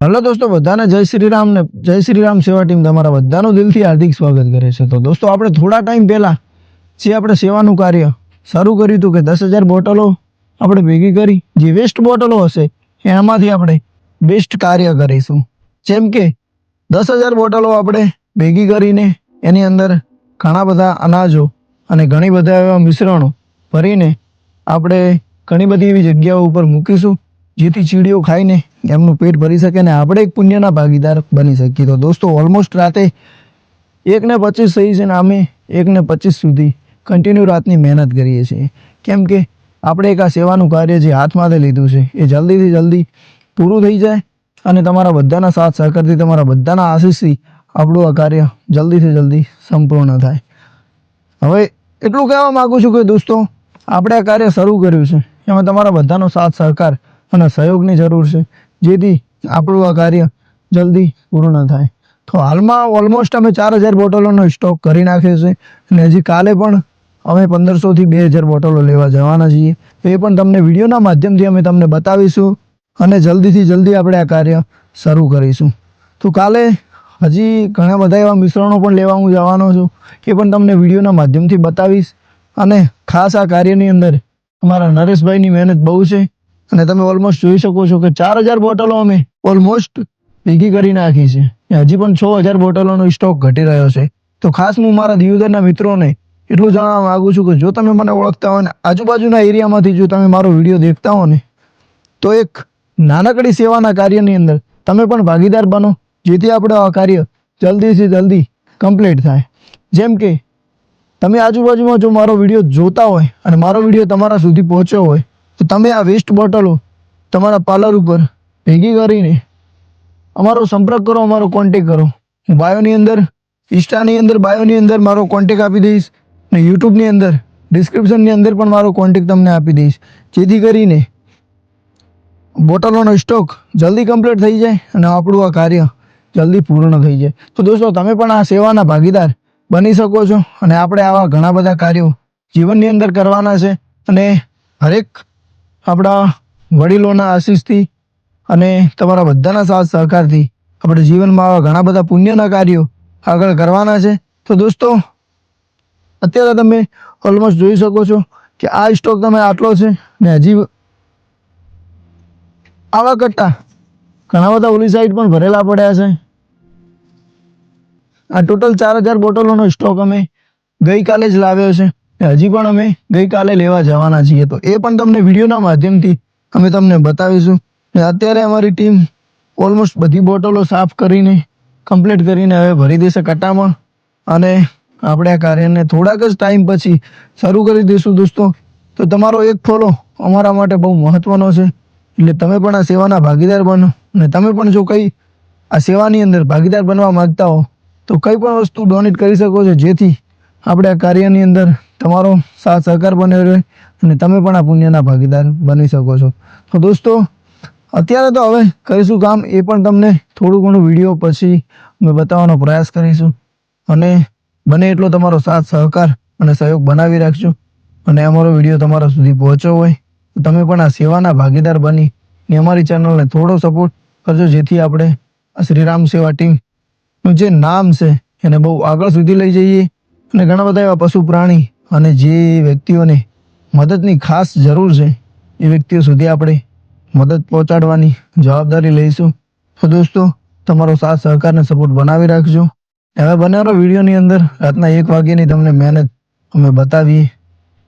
Hello दोस्तों, बधाने जय श्री राम ने जय श्री राम सेवा टीम तमारा बधाનું દિલથી હાર્દિક સ્વાગત કરે છે। તો દોસ્તો, આપણે થોડા ટાઈમ પહેલા જે આપણે સેવાનું કાર્ય શરૂ કર્યું હતું કે 10,000 બોટલો આપણે ભેગી કરી, જે વેસ્ટ બોટલો હશે એમાંથી આપણે બેસ્ટ કાર્ય કરીશું। જેમ કે 10,000 બોટલો આપણે ભેગી કરીને એની અંદર ઘણા બધા અનાજો અને ઘણી બધા એવા મિશ્રણો ભરીને આપણે ઘણી બધી એવી જગ્યાઓ ઉપર મૂકીશું, જેથી ચીડીઓ ખાઈને એમનું પેટ ભરી શકે ને આપણે એક પુણ્યના ભાગીદાર બની શકીએ। તો દોસ્તો, ઓલમોસ્ટ રાતે 1:25 થઈ છે ને અમે 1:25 સુધી કન્ટિન્યુ રાતની મહેનત કરીએ છીએ, કેમ કે આપણે એક આ સેવાનું કાર્ય જે હાથમાંથી લીધું છે એ જલ્દીથી જલ્દી પૂરું થઈ જાય અને તમારા બધાના સાથ સહકારથી, તમારા બધાના આશીષથી આપણું આ કાર્ય જલ્દીથી જલ્દી સંપૂર્ણ થાય। હવે એટલું કહેવા માગું છું કે દોસ્તો, આપણે આ કાર્ય શરૂ કર્યું છે એમાં તમારા બધાનો સાથ સહકાર અને સહયોગની જરૂર છે, જેથી આપણું આ કાર્ય જલ્દી પૂર્ણ થાય। તો હાલમાં ઓલમોસ્ટ અમે 4,000 બોટલોનો સ્ટોક કરી નાખ્યો છે અને હજી કાલે પણ અમે 1,500થી 2,000 બોટલો લેવા જવાના છીએ। તો એ પણ તમને વિડીયોના માધ્યમથી અમે તમને બતાવીશું અને જલ્દીથી જલ્દી આપણે આ કાર્ય શરૂ કરીશું। તો કાલે હજી ઘણા બધા એવા મિશ્રણો પણ લેવા હું જવાનો છું, એ પણ તમને વિડીયોના માધ્યમથી બતાવીશ। અને ખાસ આ કાર્યની અંદર અમારા નરેશભાઈની મહેનત બહુ છે અને તમે ઓલમોસ્ટ જોઈ શકો છો કે 4,000 બોટલો અમે ઓલમોસ્ટ ભેગી કરી નાખી છે। હજી પણ 6,000 બોટલોનો સ્ટોક ઘટી રહ્યો છે। તો ખાસ હું મારા દિયોદરના મિત્રોને એટલું જણાવવા માગું છું કે જો તમે મને ઓળખતા હો ને આજુબાજુના એરિયામાંથી જો તમે મારો વિડીયો દેખતા હો ને, તો એક નાનકડી સેવાના કાર્યની અંદર તમે પણ ભાગીદાર બનો, જેથી આપણે આ કાર્ય જલ્દીથી જલ્દી કમ્પ્લીટ થાય। જેમ કે તમે આજુબાજુમાં જો મારો વિડીયો જોતા હોય અને મારો વિડીયો તમારા સુધી પહોંચ્યો હોય, તો તમે આ વેસ્ટ બોટલો તમારા પાર્લર ઉપર ભેગી કરીને અમારો સંપર્ક કરો, અમારો કોન્ટેક કરો। હું બાયોની અંદર, ઇન્સ્ટાની અંદર બાયોની અંદર મારો કોન્ટેક આપી દઈશ અને યુટ્યુબની અંદર ડિસ્ક્રિપ્શનની અંદર પણ મારો કોન્ટેક તમને આપી દઈશ, જેથી કરીને બોટલોનો સ્ટોક જલ્દી કમ્પ્લીટ થઈ જાય અને આપણું આ કાર્ય જલ્દી પૂર્ણ થઈ જાય। તો દોસ્તો, તમે પણ આ સેવાના ભાગીદાર બની શકો છો અને આપણે આવા ઘણા બધા કાર્યો જીવનની અંદર કરવાના છે અને હરેક આપણા વડીલોના આશીષથી અને તમારા બધાના સાથ સહકારથી આપણે જીવનમાં આવા ઘણા બધા પુણ્યના કાર્યો આગળ કરવાના છે। તો દોસ્તો, અત્યારે તમે ઓલમોસ્ટ જોઈ શકો છો કે આ સ્ટોક તમે આટલો છે ને હજી આવા કટ્ટા ઘણા બધા ઓલી સાઈડ પણ ભરેલા પડ્યા છે। આ ટોટલ 4,000 બોટલોનો સ્ટોક અમે ગઈકાલે જ લાવ્યો છે, હજી પણ અમે ગઈકાલે લેવા જવાના છીએ। તો એ પણ તમને વિડીયોના માધ્યમથી અમે તમને બતાવીશું। અત્યારે અમારી ટીમ ઓલમોસ્ટ બધી બોટલો સાફ કરીને કમ્પ્લીટ કરીને હવે ભરી દેશે કટ્ટામાં અને આપણે આ કાર્યને થોડાક જ ટાઈમ પછી શરૂ કરી દઈશું દોસ્તો। તો તમારો એક ફોલો અમારા માટે બહુ મહત્વનો છે, એટલે તમે પણ આ સેવાના ભાગીદાર બનો અને તમે પણ જો કંઈ આ સેવાની અંદર ભાગીદાર બનવા માગતા હો તો કંઈ પણ વસ્તુ ડોનેટ કરી શકો છો, જેથી આપણે આ કાર્યની અંદર તમારો સાથ સહકાર બન્યો રહે અને તમે પણ આ પુણ્યના ભાગીદાર બની શકો છો। તો દોસ્તો, અત્યારે તો હવે કરીશું કામ, એ પણ તમને થોડું ઘણું વિડીયો પછી અમે બતાવવાનો પ્રયાસ કરીશું અને બને એટલો તમારો સાથ સહકાર અને સહયોગ બનાવી રાખજો। અને અમારો વિડીયો તમારા સુધી પહોંચ્યો હોય તો તમે પણ આ સેવાના ભાગીદાર બની ને અમારી ચેનલને થોડો સપોર્ટ કરજો, જેથી આપણે આ શ્રીરામ સેવા ટીમનું જે નામ છે એને બહુ આગળ સુધી લઈ જઈએ અને ઘણા બધા એવા પશુ પ્રાણી અને જે વ્યક્તિઓને મદદની ખાસ જરૂર છે એ વ્યક્તિઓ સુધી આપણે મદદ પહોંચાડવાની જવાબદારી લઈશું। તો દોસ્તો, તમારો સાથ સહકાર અને સપોર્ટ બનાવી રાખજો। હવે બનારો વિડીયોની અંદર રાતના 1 વાગ્યાની તમને મહેનત અમે બતાવીએ,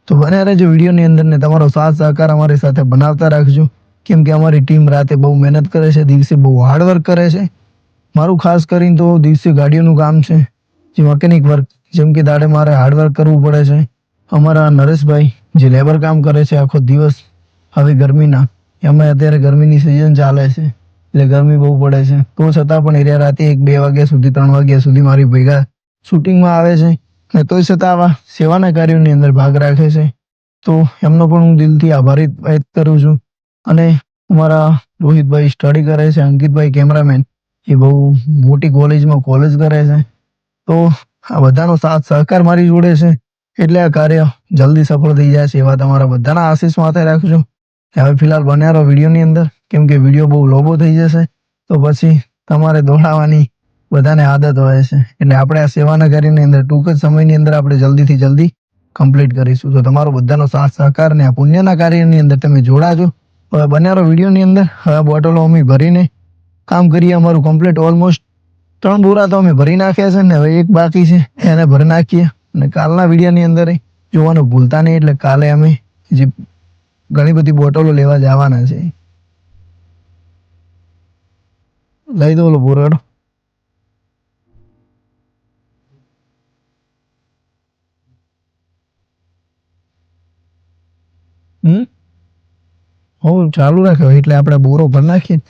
તો બને રહેજો વિડીયોની અંદર ને તમારો સાથ સહકાર અમારી સાથે બનાવતા રાખજો, કેમ કે અમારી ટીમ રાતે બહુ મહેનત કરે છે, દિવસે બહુ હાર્ડવર્ક કરે છે। મારું ખાસ કરીને તો દિવસે ગાડીઓનું કામ છે, જે મકેનિક વર્ક, જેમ કે દાડે મારે હાર્ડવર્ક કરવું પડે છે। અમારા નરેશભાઈ જે લેબર કામ કરે છે આખો દિવસ, હવે ગરમીના એમાં અત્યારે ગરમીની સિઝન ચાલે છે એટલે ગરમી બહુ પડે છે, તો છતાં પણ એરિયા રાતે 1-2 વાગ્યા સુધી 3 વાગ્યા સુધી મારી ભેગા શૂટિંગમાં આવે છે અને તોય છતાં આવા સેવાના કાર્યોની અંદર ભાગ રાખે છે। તો એમનો પણ હું દિલથી આભારી વ્યક્ત કરું છું। અને અમારા રોહિતભાઈ સ્ટડી કરે છે, અંકિતભાઈ કેમેરામેન એ બહુ મોટી કોલેજમાં કોલેજ કરે છે। તો આ બધાનો સાથ સહકાર મારી જોડે છે એટલે આ કાર્ય જલ્દી સફળ થઈ જાય છે, એવા તમારા બધાના આશીષ માથે રાખજો। હવે ફિલહાલ બન્યા રહો વિડીયોની અંદર, કેમ કે વિડીયો બહુ લોબો થઈ જશે। તો તો પછી તમારે દોડાવવાની બધાને આદત હોય છે. એટલે આપણે આ સેવાના કાર્યની અંદર ટૂંક જ સમયની અંદર આપણે જલ્દીથી જલ્દી કમ્પ્લીટ કરીશું. તો તમારો બધાનો સાથ સહકાર ને આ પુણ્યના કાર્યની અંદર તમે જોડાજો. હવે બન્યારો વિડીયોની અંદર હવે બોટલો અમે ભરીને કામ કરીએ. અમારું કમ્પ્લીટ ઓલમોસ્ટ 3 બોરા તો અમે ભરી નાખ્યા છે ને હવે એક બાકી છે એને ભરી નાખીએ. અને કાલના વિડીયોની અંદર જોવાનું ભૂલતા નહીં. એટલે કાલે અમે જે ઘણી બધી બોટલો લેવા જવાના છે. લઈ દો ઓલો બોરાડો. હો ચાલુ રાખ્યો એટલે આપણે બોરો ભરી નાખીએ.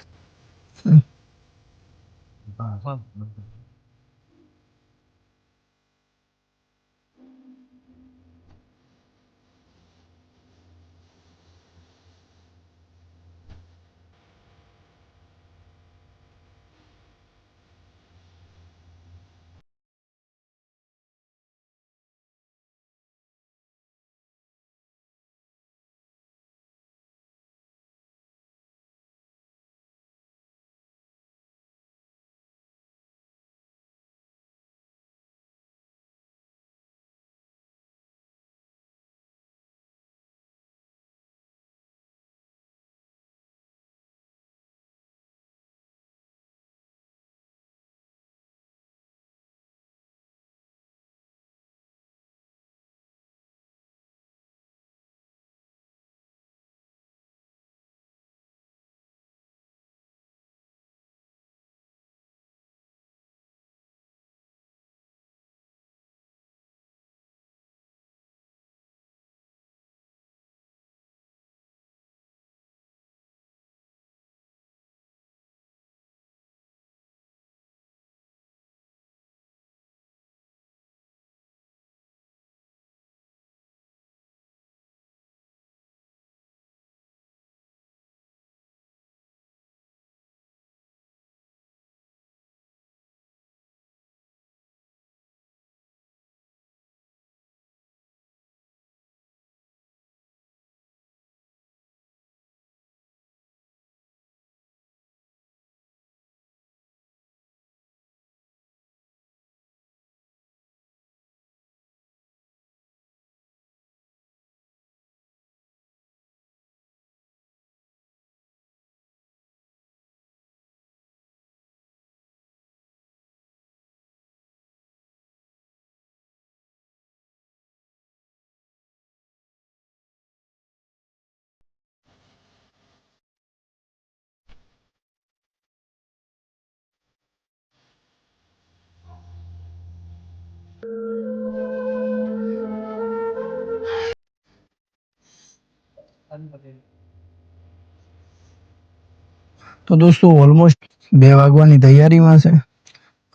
તો દોસ્તો ઓલમોસ્ટ 2 વાગવાની તૈયારીમાં છે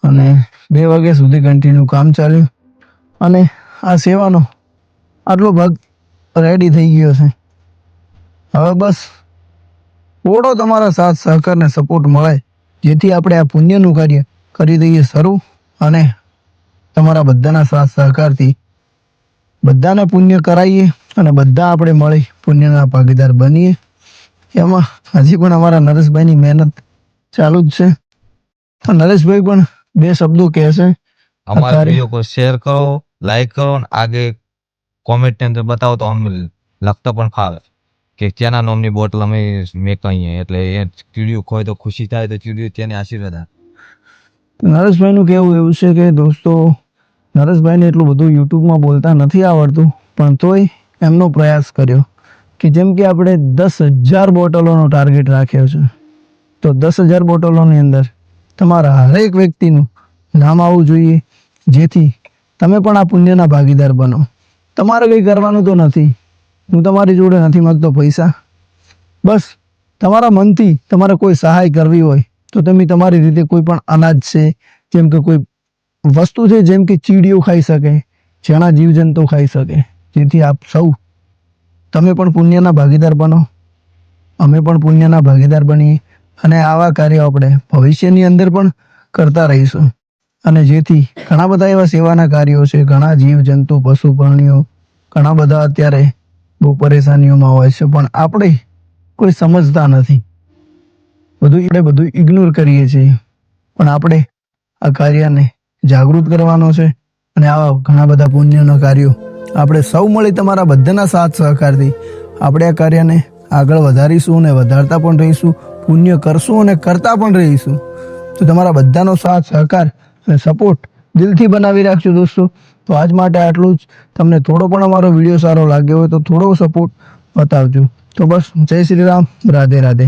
અને 2 વાગ્યા સુધી કન્ટિન્યુ કામ ચાલ્યું અને આ સેવાનો આટલો ભાગ રેડી થઈ ગયો છે. હવે બસ થોડો તમારા સાથ સહકાર ને સપોર્ટ મળે જેથી આપણે આ પુણ્યનું કાર્ય કરી દઈએ શરૂ અને તમારા બધાના સાથ સહકારથી બધાને પુણ્ય કરાવીએ અને બધા આપણે મળી પુણ્યના ભાગીદાર બનીએ. એમાં હજી પણ અમારા નરેશભાઈની મહેનત ચાલુ જ છે. તો નરેશભાઈ પણ 2 શબ્દો કહેશે. हमारे वीडियो को शेयर करो, लाइक करो और आगे कमेंट में बताओ तो हम लगता પણ ફાવે કે ત્યાંના નામની બોટલ અમે મેં કહી એટલે એ ચીડિયું ખોય તો ખુશી થાય તો ચીડિયું તેને આશીર્વાદ આપે. નરેશભાઈનું કહેવું એવું છે કે દોસ્તો નરેશભાઈને એટલું બધું યુટ્યુબમાં બોલતા નથી આવડતું પણ તોય એમનો પ્રયાસ કર્યો કે જેમ કે આપણે 10,000 બોટલોનો ટાર્ગેટ રાખ્યો છે. તો 10,000 બોટલોની અંદર તમારા હરેક વ્યક્તિનું નામ આવવું જોઈએ જેથી તમે પણ આ પુણ્યના ભાગીદાર બનો. તમારે કંઈ કરવાનું તો નથી. હું તમારી જોડે નથી માગતો પૈસા. બસ તમારા મનથી તમારે કોઈ સહાય કરવી હોય તો તમે તમારી રીતે કોઈ પણ અનાજ છે જેમ કે કોઈ વસ્તુ છે જેમ કે ચીડીઓ ખાઈ શકે, જેણા જીવજંતુ ખાઈ શકે, જેથી આપ સૌ તમે પણ પુણ્યના ભાગીદાર બનો, અમે પણ પુણ્યના ભાગીદાર બનીએ અને આવા કાર્યો આપણે ભવિષ્યની અંદર પણ કરતા રહીશું. અને જેથી ઘણા બધા એવા સેવાના કાર્યો છે, ઘણા જીવજંતુ પશુ પ્રાણીઓ ઘણા બધા અત્યારે બહુ પરેશાનીઓમાં હોય છે પણ આપણે કોઈ સમજતા નથી. બધું ઇગ્નોર કરીએ છીએ, પણ આપણે આ કાર્યને જાગૃત કરવાનો છે અને આવા ઘણા બધા પુણ્યના કાર્યો આપણે સૌ મળી તમારા બધાના સાથ સહકારથી આપણે આ કાર્યને આગળ વધારીશું અને વધારતા પણ રહીશું, પુણ્ય કરશું અને કરતા પણ રહીશું. તો તમારા બધાનો સાથ સહકાર અને સપોર્ટ દિલથી બનાવી રાખજો દોસ્તો. તો આજ માટે આટલું જ. તમને થોડો પણ અમારો વિડીયો સારો લાગ્યો હોય તો થોડો સપોર્ટ બતાવજો. તો બસ, જય શ્રી રામ, રાધે રાધે.